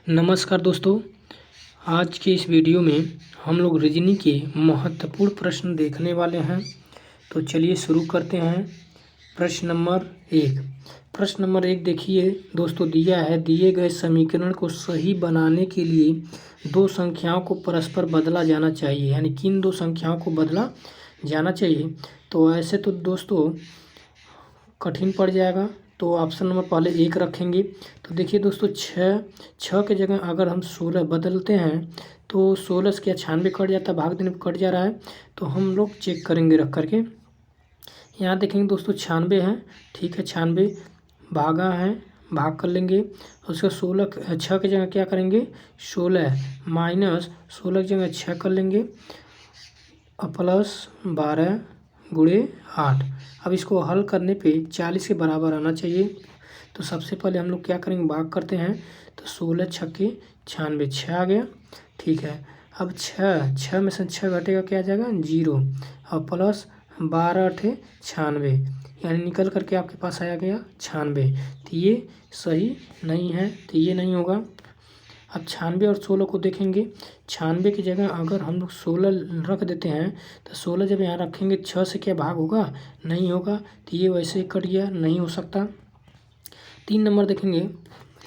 नमस्कार दोस्तों, आज के इस वीडियो में हम लोग रीजनिंग के महत्वपूर्ण प्रश्न देखने वाले हैं। तो चलिए शुरू करते हैं। प्रश्न नंबर एक देखिए दोस्तों, दिया है दिए गए समीकरण को सही बनाने के लिए दो संख्याओं को परस्पर बदला जाना चाहिए, यानी किन दो संख्याओं को बदला जाना चाहिए। तो ऐसे तो दोस्तों कठिन पड़ जाएगा, तो ऑप्शन नंबर पहले एक रखेंगे। तो देखिए दोस्तों, छः के जगह अगर हम 16 बदलते हैं तो 16 से क्या 96 कट जाता है, भाग देने पर कट जा रहा है। तो हम लोग चेक करेंगे रख करके। यहाँ देखेंगे दोस्तों 96 है, ठीक है, 96 भागा है, भाग कर लेंगे। उसका 6 की जगह क्या करेंगे 16 माइनस 16 की जगह 6 कर लेंगे और प्लस 12 गुणे 8। अब इसको हल करने पे 40 के बराबर आना चाहिए। तो सबसे पहले हम लोग क्या करेंगे, भाग करते हैं। तो 16 छक्के 96, 6 आ गया, ठीक है। अब 6 में से 6 घटेगा, क्या आ जाएगा 0 और प्लस 12 अठे 96, यानी निकल करके आपके पास आया गया 96। तो ये सही नहीं है, तो ये नहीं होगा। अब 96 और 16 को देखेंगे। 96 की जगह अगर हम लोग 16 रख देते हैं तो 16 जब यहाँ रखेंगे 6 से क्या भाग होगा, नहीं होगा। तो ये वैसे ही कट गया, नहीं हो सकता। 3 नंबर देखेंगे,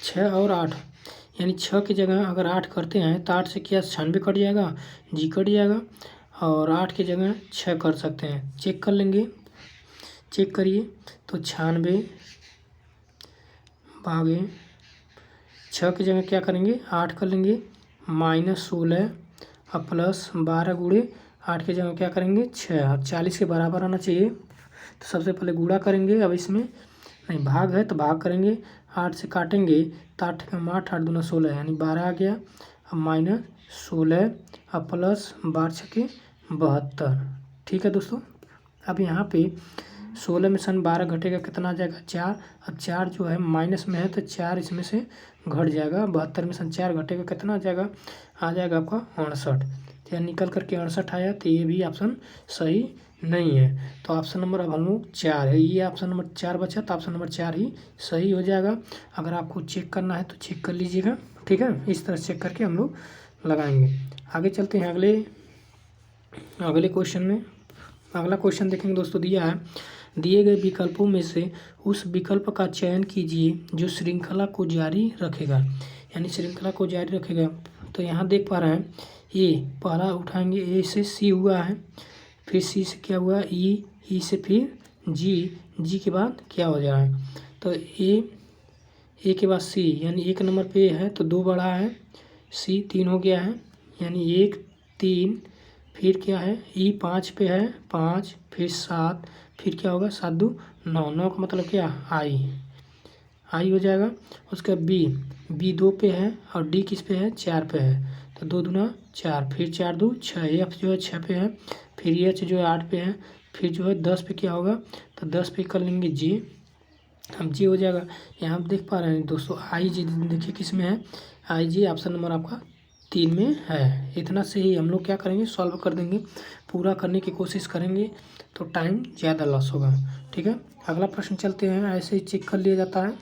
6 और 8, यानी 6 की जगह अगर 8 करते हैं तो 8 से क्या 96 कट जाएगा, जी कट जाएगा। और 8 की जगह 6 कर सकते हैं, चेक कर लेंगे। चेक करिए तो 96 भागे 6 की जगह क्या करेंगे 8 कर लेंगे, माइनस 16 और प्लस 12 गुणे 8 की जगह क्या करेंगे 6 और 40 के बराबर आना चाहिए। तो सबसे पहले गुणा करेंगे। अब इसमें नहीं भाग है तो भाग करेंगे, 8 से काटेंगे तो 8 का 8, 8 दूना 16, यानी 12 आ गया। अब माइनस 16 और प्लस 12 छके 72, ठीक है दोस्तों। अब यहाँ पे 16 में सन 12 घटेगा, कितना आ जाएगा 4। अब 4 जो है माइनस में है तो 4 इसमें से घट जाएगा। 72 में सन 4 घटेगा, कितना आ जाएगा आपका 68। तो यहाँ निकल करके 68 आया। तो ये भी ऑप्शन सही नहीं है। तो ऑप्शन नंबर अब हम लोग 4 है, ये ऑप्शन नंबर 4 बचा, तो ऑप्शन नंबर 4 ही सही हो जाएगा। अगर आपको चेक करना है तो चेक कर लीजिएगा, ठीक है। इस तरह चेक करके हम लोग लगाएंगे। आगे चलते हैं अगले क्वेश्चन में। अगला क्वेश्चन देखेंगे दोस्तों, दिया है दिए गए विकल्पों में से उस विकल्प का चयन कीजिए जो श्रृंखला को जारी रखेगा, यानी श्रृंखला को जारी रखेगा। तो यहाँ देख पा रहे हैं ए, पहला उठाएंगे, ए से सी हुआ है, फिर सी से क्या हुआ ई से फिर जी के बाद क्या हो जा रहा है। तो ए के बाद सी, यानी 1 नंबर पे है तो 2 बढ़ा है, सी 3 हो गया है, यानी 1 3, फिर क्या है ई 5 पे है 5, फिर 7, फिर क्या होगा 7 2 9, 9 का मतलब क्या आई हो जाएगा। उसका बी 2 पे है और डी किस पे है 4 पे है, तो 2 दूना 4, फिर 4 2 6, एफ जो है 6 पे है, फिर एच जो है 8 पे है, फिर जो है 10 पे क्या होगा, तो 10 पे कर लेंगे जी। अब जी हो जाएगा। यहाँ आप देख पा रहे हैं दोस्तों आई जी, देखिए किस में है आई जी, ऑप्शन नंबर आपका 3 में है। इतना से ही हम लोग क्या करेंगे, सॉल्व कर देंगे, पूरा करने की कोशिश करेंगे तो टाइम ज़्यादा लॉस होगा, ठीक है। अगला प्रश्न चलते हैं, ऐसे ही चेक कर लिया जाता है।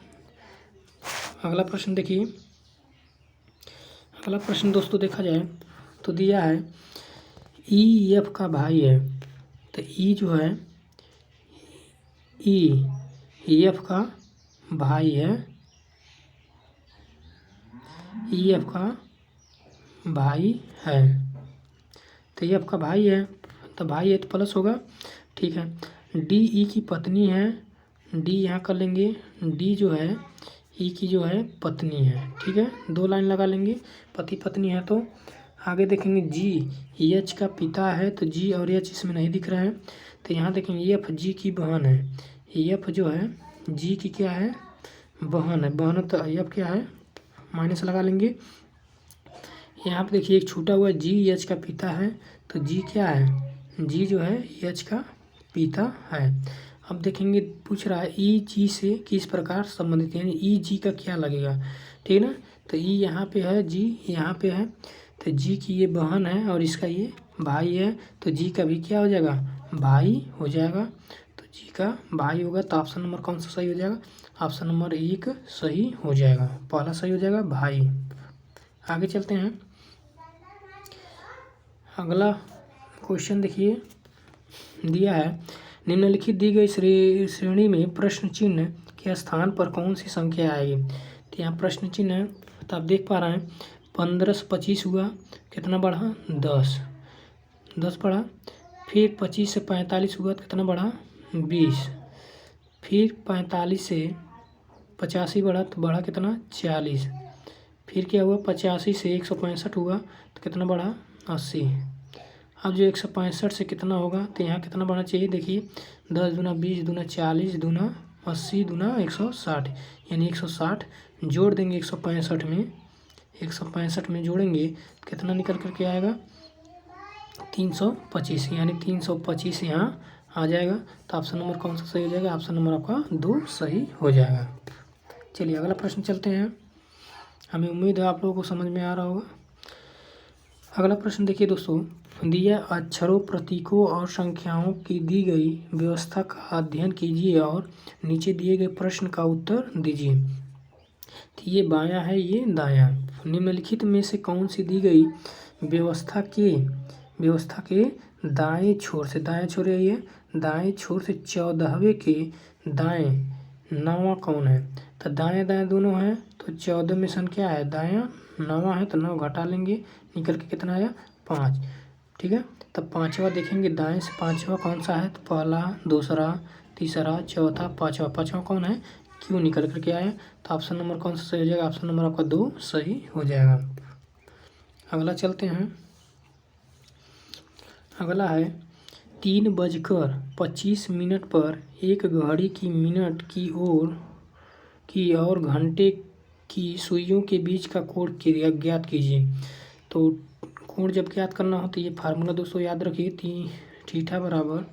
अगला प्रश्न देखिए, अगला प्रश्न दोस्तों देखा जाए तो दिया है ई एफ का भाई है। तो ई जो है ई एफ का भाई है, ई एफ का भाई है। तो ये आपका भाई है, तो भाई है तो प्लस होगा, ठीक है। डी ई की पत्नी है, डी यहाँ कर लेंगे, डी जो है ई की जो है पत्नी है, ठीक है। 2 लाइन लगा लेंगे, पति पत्नी है। तो आगे देखेंगे जी एच का पिता है, तो जी और एच इसमें नहीं दिख रहा है। तो यहाँ देखेंगे एफ जी की बहन है, एफ जो है जी की क्या है बहन है, तो एफ क्या है माइनस लगा लेंगे। यहाँ पे देखिए एक छूटा हुआ जी एच का पिता है, तो जी क्या है जी जो है एच का पिता है। अब देखेंगे पूछ रहा है ई जी से किस प्रकार संबंधित, यानी ई जी का क्या लगेगा, ठीक है ना। तो ई यहाँ पे है, जी यहाँ पे है, तो जी की ये बहन है और इसका ये भाई है, तो जी का भी क्या हो जाएगा भाई हो जाएगा। तो जी का भाई होगा, तो ऑप्शन नंबर कौन सा सही हो जाएगा, ऑप्शन नंबर 1 सही हो जाएगा, पहला सही हो जाएगा भाई। आगे चलते हैं। अगला क्वेश्चन देखिए, दिया है निम्नलिखित दी गई श्रेणी में प्रश्न चिन्ह के स्थान पर कौन सी संख्या आएगी। तो यहाँ प्रश्न चिन्ह है, तो आप देख पा रहे हैं 15 से 25 हुआ, कितना बढ़ा 10 बढ़ा। फिर 25 से 45 हुआ तो कितना बढ़ा 20। फिर 45 से 85 बढ़ा तो बढ़ा कितना 40। फिर क्या हुआ 85 से 165 हुआ तो कितना बढ़ा 80। अब जो 165 से कितना होगा तो यहाँ कितना बढ़ना चाहिए, देखिए 10 दूना 20 दूना 40 दूना 80 दूना 160, यानी 160 जोड़ देंगे 165 में। 165 में जोड़ेंगे तो कितना निकल करके आएगा 325, यानी 325 यहाँ आ जाएगा। तो ऑप्शन नंबर कौन सा सही हो जाएगा, ऑप्शन नंबर आपका 2 सही हो जाएगा। चलिए अगला प्रश्न चलते हैं। हमें उम्मीद है आप लोगों को समझ में आ रहा होगा। अगला प्रश्न देखिए दोस्तों, दिया अक्षरों, प्रतीकों और संख्याओं की दी गई व्यवस्था का अध्ययन कीजिए और नीचे दिए गए प्रश्न का उत्तर दीजिए। तो ये बायां है, ये दायां। निम्नलिखित में से कौन सी दी गई व्यवस्था के दाएं छोर से, दाएं छोर ये दाएं छोर से 14वें के दाएं 9वां कौन है। तो दाएं दाएं दोनों हैं, तो 14 में संख्या है दायां 9वां है, तो 9 घटा लेंगे, निकल के कितना आया 5। ठीक है, तब 5वां देखेंगे, दाएं से 5वां कौन सा है, तो पहला, दूसरा, तीसरा, चौथा, 5वां। 5वां कौन है, क्यों निकल करके आया। तो ऑप्शन नंबर कौन सा सही हो जाएगा, ऑप्शन नंबर आपका 2 सही हो जाएगा। अगला चलते हैं। अगला है 3:25 पर एक घड़ी की मिनट की और घंटे की सुइयों के बीच का कोण ज्ञात कीजिए। तो कोण जब ज्ञात करना हो तो ये फार्मूला दोस्तों याद रखिए, थीटा बराबर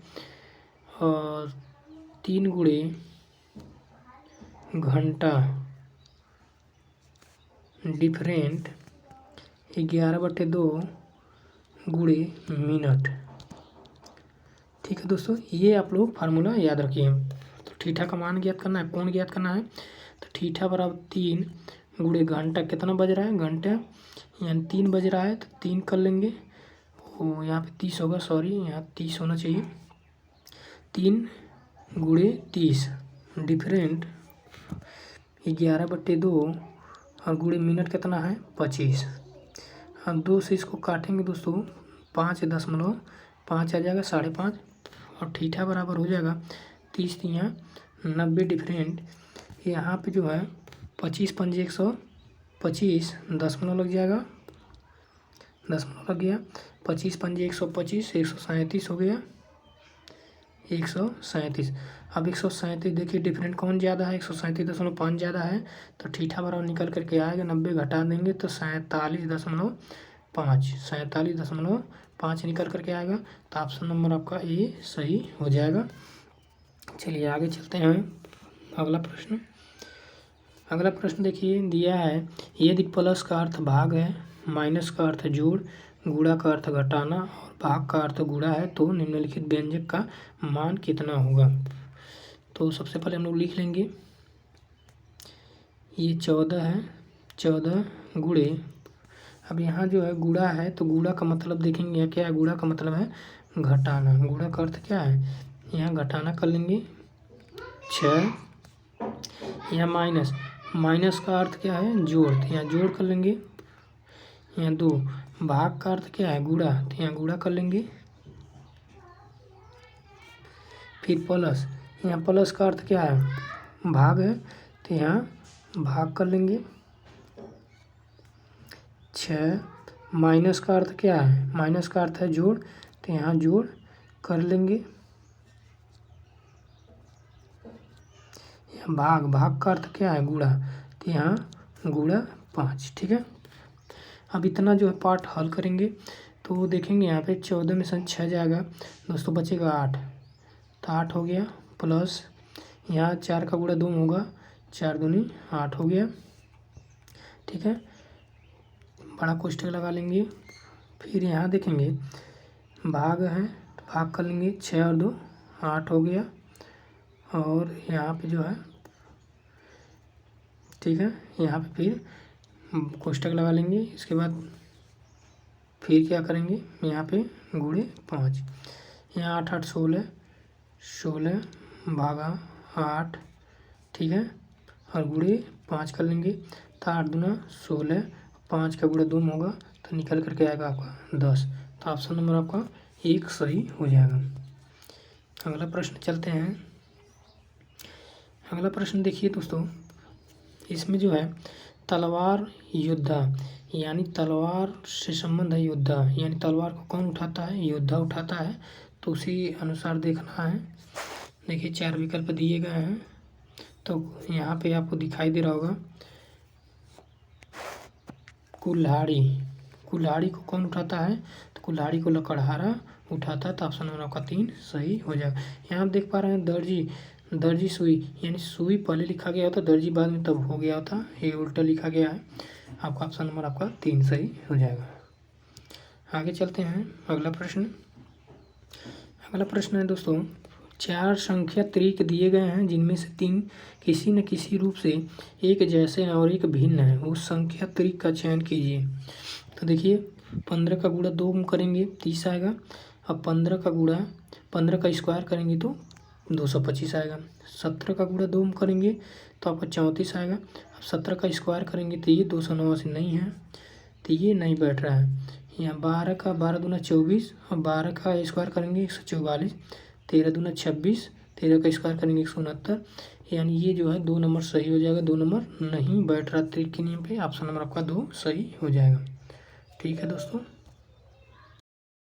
3 गुणे घंटा डिफरेंट 11/2 गुणे मिनट। ठीक है दोस्तों, ये आप लोग फार्मूला याद रखिए। तो थीटा का मान ज्ञात करना है, कोण ज्ञात करना है। तो थीटा बराबर 3 गुणे घंटा, कितना बज रहा है घंटा, यानी 3 बज रहा है, तो 3 कर लेंगे। वो यहाँ पे 30 होगा, सॉरी यहाँ 30 होना चाहिए। 3 गुणे 30 डिफरेंट 11/2 और गुणे मिनट कितना है 25। हम 2 से इसको काटेंगे दोस्तों, 5.5 आ जाएगा 5.5, और थीटा बराबर हो जाएगा 30 यहाँ 90 डिफरेंट, यहाँ पे जो है 25 पंजे 125 दशमलव लग जाएगा, दशमलव लग गया। 25 पंजे 125, 137 हो गया, 137। अब 137 देखिए डिफरेंट कौन ज़्यादा है, 137.5 ज़्यादा है, तो थीटा बराबर निकल करके आएगा 90 घटा देंगे तो 47.5 निकल करके आएगा। तो ऑप्शन नंबर आपका ए सही हो जाएगा। चलिए आगे चलते हैं। अगला प्रश्न देखिए, दिया है यदि प्लस का अर्थ भाग है, माइनस का अर्थ जोड़, गुणा का अर्थ घटाना और भाग का अर्थ गुणा है, तो निम्नलिखित व्यंजक का मान कितना होगा। तो सबसे पहले हम लोग लिख लेंगे, ये 14 है, 14 गुणे, अब यहाँ जो है गुणा है, तो गुणा का मतलब देखेंगे क्या है, गुणा का मतलब है घटाना। गुणा का अर्थ क्या है, यहाँ घटाना कर लेंगे 6, यहाँ माइनस का अर्थ क्या है जोड़, तो यहाँ जोड़ कर लेंगे, यहाँ 2, भाग का अर्थ क्या है गुणा, तो यहाँ गुणा कर लेंगे। फिर प्लस, यहाँ प्लस का अर्थ क्या है भाग है, तो यहाँ भाग कर लेंगे 6। माइनस का अर्थ क्या है, माइनस का अर्थ है जोड़, तो यहाँ जोड़ कर लेंगे। भाग का अर्थ क्या है गुणा, तो यहाँ गुणा 5। ठीक है, अब इतना जो है पार्ट हल करेंगे तो देखेंगे यहाँ पे 14 में से 6 जाएगा दोस्तों, बचेगा 8, तो 8 हो गया, प्लस यहाँ 4 का गुणा 2 होगा, 4 दूनी 8 हो गया। ठीक है, बड़ा कोष्ठक लगा लेंगे। फिर यहाँ देखेंगे भाग है, तो भाग कर लेंगे, 6 और 2 8 हो गया, और यहाँ पे जो है ठीक है, यहाँ पे फिर कोष्टक लगा लेंगे। इसके बाद फिर क्या करेंगे, यहाँ पे गुणे 5, यहाँ 8 8 16, 16 भागा 8, ठीक है, और गुणे 5 कर लेंगे। तो 8 दूना 16, 5 का गुणा 2 में होगा तो निकल करके आएगा आपका 10। तो ऑप्शन नंबर आपका 1 सही हो जाएगा। अगला प्रश्न चलते हैं। अगला प्रश्न देखिए दोस्तों, इसमें जो है तलवार योद्धा, यानी तलवार से संबंध है योद्धा, यानी तलवार को कौन उठाता है, योद्धा उठाता है। तो उसी अनुसार देखना है। देखिए 4 विकल्प दिए गए हैं, तो यहाँ पे आपको दिखाई दे रहा होगा कुल्हाड़ी। कुल्हाड़ी को कौन उठाता है, तो कुल्हाड़ी को लकड़हारा उठाता है। तो ऑप्शन नंबर आपका 3 सही हो जाएगा। यहाँ आप देख पा रहे हैं दर्जी, दर्जी सुई, यानी सुई पहले लिखा गया होता, दर्जी बाद में तब हो गया होता, ये उल्टा लिखा गया है। आपका ऑप्शन नंबर आपका 3 सही हो जाएगा। आगे चलते हैं। अगला प्रश्न, अगला प्रश्न है दोस्तों, 4 संख्या त्रिक दिए गए हैं जिनमें से 3 किसी न किसी रूप से एक जैसे हैं और एक भिन्न है। उस संख्या त्रिक का चयन कीजिए। तो देखिए 15 का गुणा 2 करेंगे 30 आएगा। अब 15 का गुणा 15 का स्क्वायर करेंगे तो 225 आएगा। 17 का गुणा 2 करेंगे तो आपका 34 आएगा। अब 17 का स्क्वायर करेंगे तो ये 289 नहीं है, तो ये नहीं बैठ रहा है। यहाँ 12 का 12 दूना 24 और 12 का स्क्वायर करेंगे 144, 13 दूना 26, 13 का स्क्वायर करेंगे 169, यानी ये जो है 2 नंबर सही हो जाएगा। 2 नंबर नहीं बैठ रहा त्रिक के नियम पे। ऑप्शन नंबर आपका 2 सही हो जाएगा। ठीक है दोस्तों।